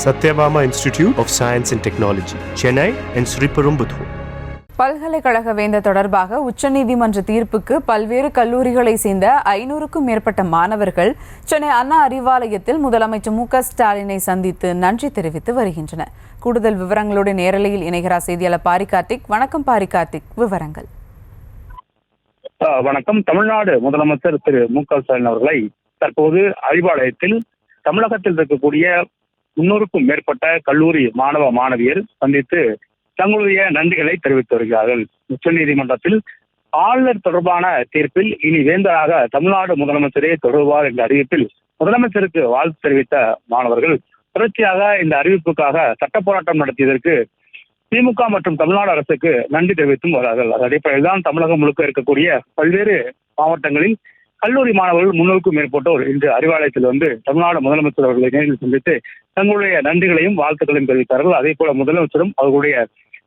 Satyabama Institute of Science and Technology, Chennai and Sriperumbudur. பல்கலைக்கழக வேந்த தொடர்பாக உச்சநீதிமன்ற தீர்ப்புக்கு பல்வேறு கல்லூரிகளை சேர்ந்த 500க்கும் மேற்பட்ட மாணவர்கள் சென்னை அண்ணா அறிவாலயத்தில் முதலமைச்சர் மு.க. ஸ்டாலினை சந்தித்து நன்றி தெரிவித்து வருகின்றனர். கூடுதல் விவரங்களோடு நேரலையில் இணைகிறார் செய்தியாளர் பாரி கார்த்திக். வணக்கம் பாரி கார்த்திக், விவரங்கள். வணக்கம். தமிழ்நாடு முதலமைச்சர் திரு மு.க. ஸ்டாலின் அவர்களை தற்போது அறிவாலயத்தில் தமிழகத்தில் இருக்கக்கூடிய 300க்கும் மேற்பட்ட கல்லூரி மாணவ மாணவியர் சந்தித்து தங்களுடைய நன்றிகளை தெரிவித்து வருகிறார்கள். உச்சநீதிமன்றத்தில் ஆளுநர் தொடர்பான தீர்ப்பில் இனி வேந்தராக தமிழ்நாடு முதலமைச்சரே தொடருவார் என்ற அறிவிப்பில் முதலமைச்சருக்கு வாழ்த்து தெரிவித்த மாணவர்கள் தொடர்ச்சியாக இந்த அறிவிப்புக்காக சட்ட போராட்டம் நடத்தியதற்கு திமுக மற்றும் தமிழ்நாடு அரசுக்கு நன்றி தெரிவித்தும் வருகிறார்கள். அது அடிப்படையில் தான் தமிழகம் முழுக்க இருக்கக்கூடிய பல்வேறு மாவட்டங்களில் கல்லூரி மாணவர்கள் 300க்கும் மேற்பட்டோர் இன்று அறிவாலயத்தில் வந்து தமிழ்நாடு முதலமைச்சர் அவர்களை நேரில் சந்தித்து தங்களுடைய நன்றிகளையும் வாழ்த்துக்களையும் தெரிவித்தார்கள். அதே போல முதலமைச்சரும் அவர்களுடைய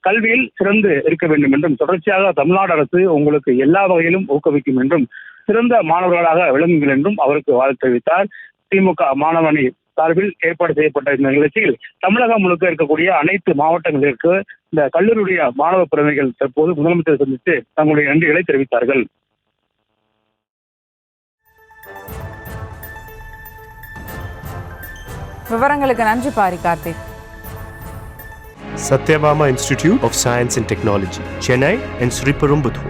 கல்வியில் சிறந்து இருக்க வேண்டும் என்றும் தொடர்ச்சியாக தமிழ்நாடு அரசு உங்களுக்கு எல்லா வகையிலும் ஊக்குவிக்கும் என்றும் சிறந்த மாணவர்களாக விளங்குங்கள் என்றும் அவருக்கு வாழ்த்து தெரிவித்தார். திமுக மாணவணி சார்பில் ஏற்பாடு செய்யப்பட்ட இந்த நிகழ்ச்சியில் தமிழகம் முழுக்க இருக்கக்கூடிய அனைத்து மாவட்டங்களிற்கு இந்த கல்லூரியுடைய மாணவ பிரதிநிதிகள் தற்போது முதலமைச்சர் சந்தித்து தங்களுடைய நன்றிகளை தெரிவித்தார்கள். விவரங்களுக்கு நன்றி Pari Karthik. Satyabama Institute of Science and Technology, Chennai and Sriperumbudur.